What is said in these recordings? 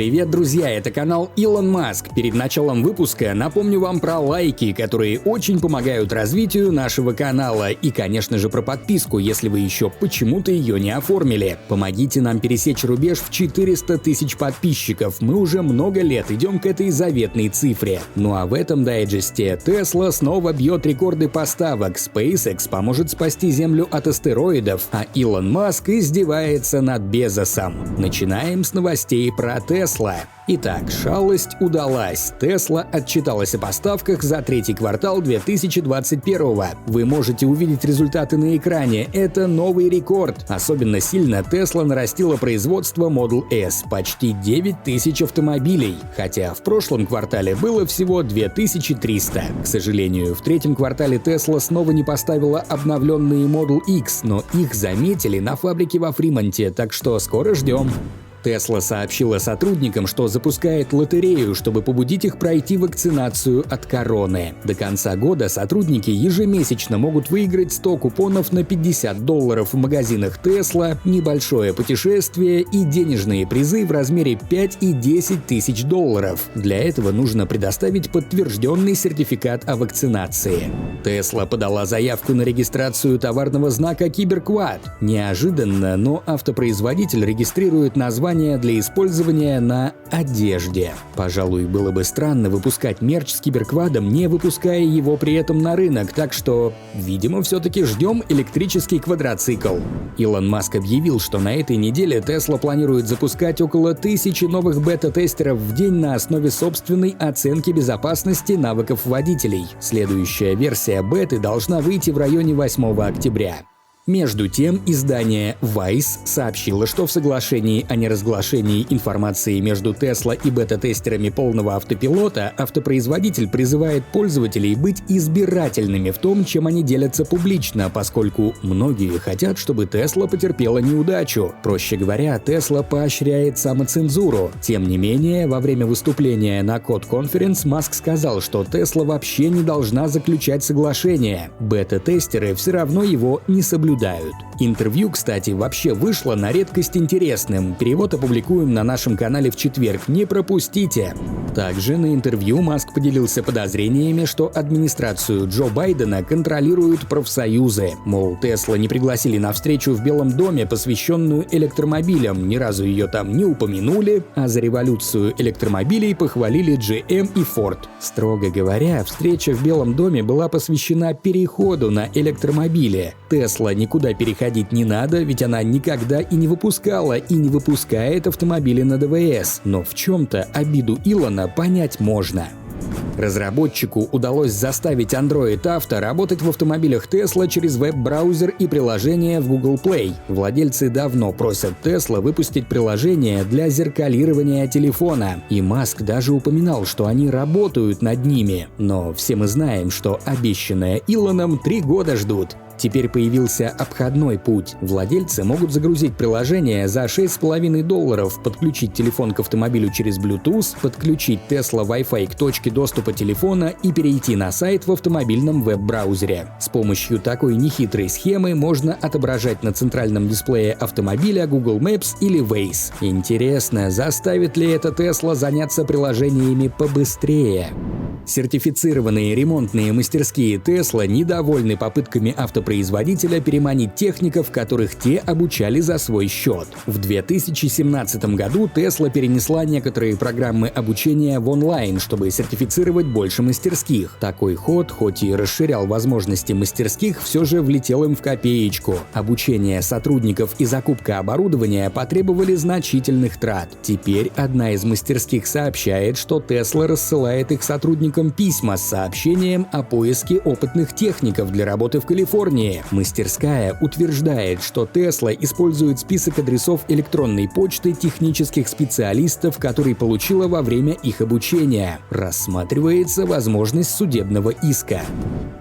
Привет, друзья, это канал Илон Маск. Перед началом выпуска напомню вам про лайки, которые очень помогают развитию нашего канала. И, конечно же, про подписку, если вы еще почему-то ее не оформили. Помогите нам пересечь рубеж в 400 тысяч подписчиков. Мы уже много лет идем к этой заветной цифре. Ну а в этом дайджесте Tesla снова бьет рекорды поставок, SpaceX поможет спасти Землю от астероидов, а Илон Маск издевается над Безосом. Начинаем с новостей про Tesla. Итак, шалость удалась. Tesla отчиталась о поставках за третий квартал 2021-го. Вы можете увидеть результаты на экране. Это новый рекорд. Особенно сильно Tesla нарастила производство Model S – почти 9000 автомобилей. Хотя в прошлом квартале было всего 2300. К сожалению, в третьем квартале Tesla снова не поставила обновленные Model X, но их заметили на фабрике во Фримонте, так что скоро ждем. Tesla сообщила сотрудникам, что запускает лотерею, чтобы побудить их пройти вакцинацию от короны. До конца года сотрудники ежемесячно могут выиграть 100 купонов на $50 в магазинах Tesla, небольшое путешествие и денежные призы в размере 5 и 10 тысяч долларов. Для этого нужно предоставить подтвержденный сертификат о вакцинации. Tesla подала заявку на регистрацию товарного знака Cyberquad. Неожиданно, но автопроизводитель регистрирует название для использования на одежде. Пожалуй, было бы странно выпускать мерч с киберквадом, не выпуская его при этом на рынок, так что, видимо, все-таки ждем электрический квадроцикл. Илон Маск объявил, что на этой неделе Tesla планирует запускать около 1000 новых бета-тестеров в день на основе собственной оценки безопасности навыков водителей. Следующая версия беты должна выйти в районе 8 октября. Между тем, издание Vice сообщило, что в соглашении о неразглашении информации между Tesla и бета-тестерами полного автопилота автопроизводитель призывает пользователей быть избирательными в том, чем они делятся публично, поскольку многие хотят, чтобы Tesla потерпела неудачу. Проще говоря, Tesla поощряет самоцензуру. Тем не менее, во время выступления на Code Conference Маск сказал, что Tesla вообще не должна заключать соглашение. Бета-тестеры все равно его не соблюдают. Интервью, кстати, вообще вышло на редкость интересным. Перевод опубликуем на нашем канале в четверг, не пропустите. Также на интервью Маск поделился подозрениями, что администрацию Джо Байдена контролируют профсоюзы. Мол, Tesla не пригласили на встречу в Белом доме, посвященную электромобилям, ни разу ее там не упомянули, а за революцию электромобилей похвалили GM и Ford. Строго говоря, встреча в Белом доме была посвящена переходу на электромобили. Tesla никуда переходить не надо, ведь она никогда и не выпускала, и не выпускает автомобили на ДВС. Но в чем-то обиду Илона понять можно. Разработчику удалось заставить Android Auto работать в автомобилях Tesla через веб-браузер и приложение в Google Play. Владельцы давно просят Tesla выпустить приложение для зеркалирования телефона. И Маск даже упоминал, что они работают над ними. Но все мы знаем, что обещанное Илоном 3 года ждут. Теперь появился обходной путь. Владельцы могут загрузить приложение за $6,5, подключить телефон к автомобилю через Bluetooth, подключить Tesla Wi-Fi к точке доступа телефона и перейти на сайт в автомобильном веб-браузере. С помощью такой нехитрой схемы можно отображать на центральном дисплее автомобиля Google Maps или Waze. Интересно, заставит ли это Tesla заняться приложениями побыстрее? Сертифицированные ремонтные мастерские Tesla недовольны попытками автопроизводителя переманить техников, которых те обучали за свой счет. В 2017 году Tesla перенесла некоторые программы обучения в онлайн, чтобы сертифицировать больше мастерских. Такой ход, хоть и расширял возможности мастерских, все же влетел им в копеечку. Обучение сотрудников и закупка оборудования потребовали значительных трат. Теперь одна из мастерских сообщает, что Tesla рассылает их сотрудникам письма с сообщением о поиске опытных техников для работы в Калифорнии. Мастерская утверждает, что Tesla использует список адресов электронной почты технических специалистов, который получила во время их обучения. Рассматривается возможность судебного иска.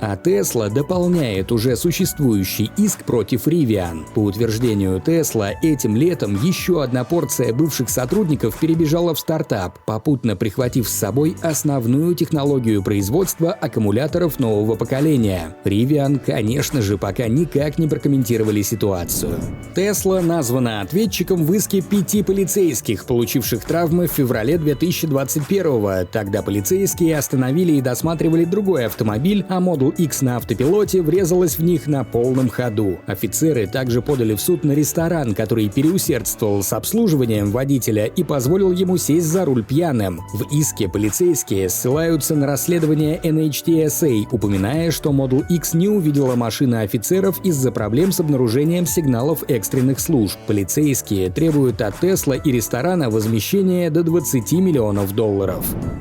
А Tesla дополняет уже существующий иск против Rivian. По утверждению Tesla, этим летом еще одна порция бывших сотрудников перебежала в стартап, попутно прихватив с собой основную технологию технологию производства аккумуляторов нового поколения. Rivian, конечно же, пока никак не прокомментировали ситуацию. Tesla названа ответчиком в иске 5 полицейских, получивших травмы в феврале 2021-го. Тогда полицейские остановили и досматривали другой автомобиль, а Model X на автопилоте врезалась в них на полном ходу. Офицеры также подали в суд на ресторан, который переусердствовал с обслуживанием водителя и позволил ему сесть за руль пьяным. В иске полицейские ссылаются на расследование NHTSA, упоминая, что Model X не увидела машины офицеров из-за проблем с обнаружением сигналов экстренных служб. Полицейские требуют от Tesla и ресторана возмещения до $20 миллионов.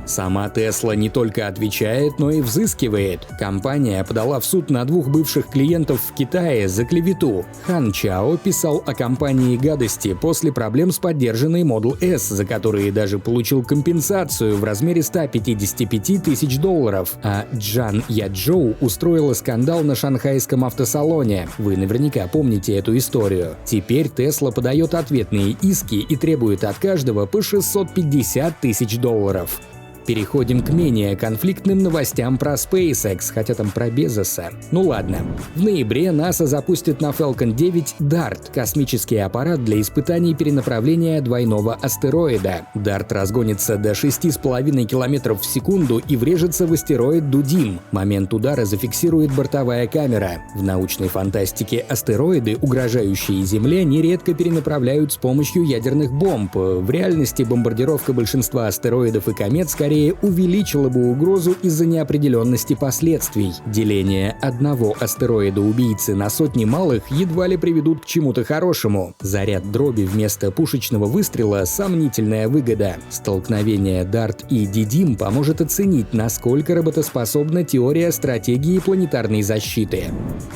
Сама Tesla не только отвечает, но и взыскивает. Компания подала в суд на 2 бывших клиентов в Китае за клевету. Хан Чао писал о компании гадости после проблем с поддержанной Model S, за которые даже получил компенсацию в размере $155 тысяч, а Джан Яджоу устроила скандал на шанхайском автосалоне. Вы наверняка помните эту историю. Теперь Tesla подает ответные иски и требует от каждого по $650 тысяч. Переходим к менее конфликтным новостям про SpaceX, хотя там про Безоса. Ну ладно. В ноябре НАСА запустит на Falcon 9 DART — космический аппарат для испытаний перенаправления двойного астероида. DART разгонится до 6,5 км в секунду и врежется в астероид Дудим. Момент удара зафиксирует бортовая камера. В научной фантастике астероиды, угрожающие Земле, нередко перенаправляют с помощью ядерных бомб. В реальности бомбардировка большинства астероидов и комет скорее увеличило бы угрозу из-за неопределенности последствий. Деление одного астероида-убийцы на сотни малых едва ли приведут к чему-то хорошему. Заряд дроби вместо пушечного выстрела — сомнительная выгода. Столкновение DART и DIDIM поможет оценить, насколько работоспособна теория стратегии планетарной защиты.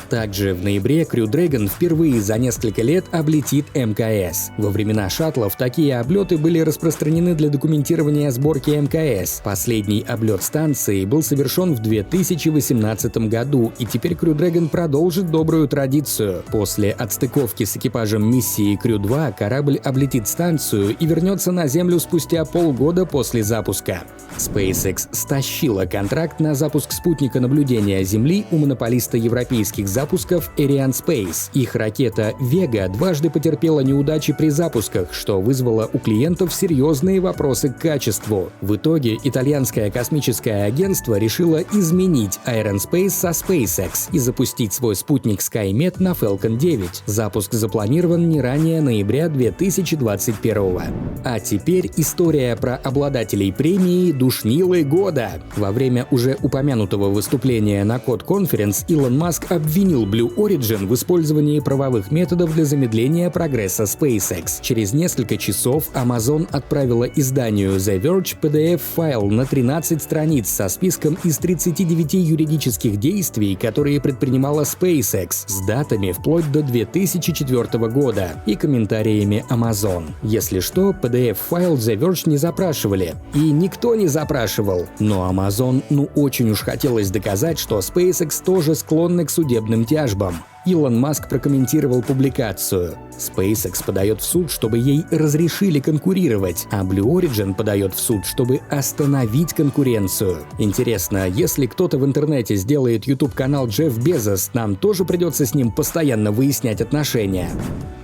Также в ноябре Crew Dragon впервые за несколько лет облетит МКС. Во времена шаттлов такие облеты были распространены для документирования сборки МКС. Последний облет станции был совершен в 2018 году, и теперь Crew Dragon продолжит добрую традицию. После отстыковки с экипажем миссии Crew 2 корабль облетит станцию и вернется на Землю спустя полгода после запуска. SpaceX стащила контракт на запуск спутника наблюдения Земли у монополиста европейских запусков Arianespace. Их ракета Vega дважды потерпела неудачи при запусках, что вызвало у клиентов серьезные вопросы к качеству. В итоге итальянское космическое агентство решило изменить Arianespace со SpaceX и запустить свой спутник SkyMed на Falcon 9. Запуск запланирован не ранее ноября 2021. А теперь история про обладателей премии «Душнилы года». Во время уже упомянутого выступления на Code Conference Илон Маск обвинил Blue Origin в использовании правовых методов для замедления прогресса SpaceX. Через несколько часов Amazon отправила изданию The Verge PDF-файл на 13 страниц со списком из 39 юридических действий, которые предпринимала SpaceX, с датами вплоть до 2004 года и комментариями Amazon. Если что, PDF-файл The Verge не запрашивали. И никто не запрашивал. Но Amazon очень уж хотелось доказать, что SpaceX тоже склонны к судебным тяжбам. Илон Маск прокомментировал публикацию. SpaceX подает в суд, чтобы ей разрешили конкурировать, а Blue Origin подает в суд, чтобы остановить конкуренцию. Интересно, если кто-то в интернете сделает YouTube-канал Джефф Безос, нам тоже придется с ним постоянно выяснять отношения.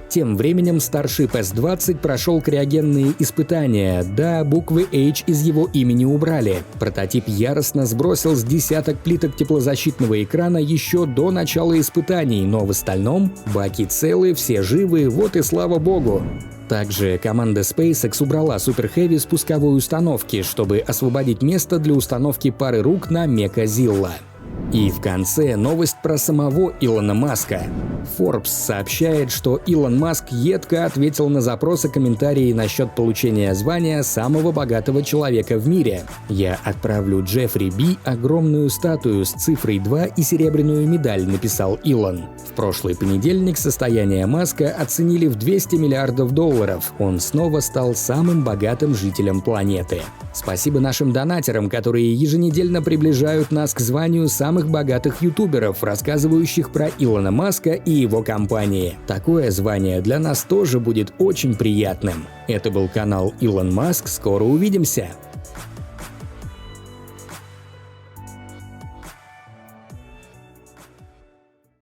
Тем временем Starship S-20 прошел криогенные испытания. Да, буквы H из его имени убрали. Прототип яростно сбросил с десяток плиток теплозащитного экрана еще до начала испытаний, но в остальном баки целы, все живы, вот и слава богу. Также команда SpaceX убрала Super Heavy с пусковой установки, чтобы освободить место для установки пары рук на Mecha Zilla. И в конце новость про самого Илона Маска. Forbes сообщает, что Илон Маск едко ответил на запросы комментарии насчет получения звания самого богатого человека в мире. «Я отправлю Джеффри Би огромную статую с цифрой 2 и серебряную медаль», — написал Илон. В прошлый понедельник состояние Маска оценили в $200 миллиардов. Он снова стал самым богатым жителем планеты. Спасибо нашим донатерам, которые еженедельно приближают нас к званию самых богатых ютуберов, рассказывающих про Илона Маска и его компании. Такое звание для нас тоже будет очень приятным. Это был канал Илон Маск. Скоро увидимся!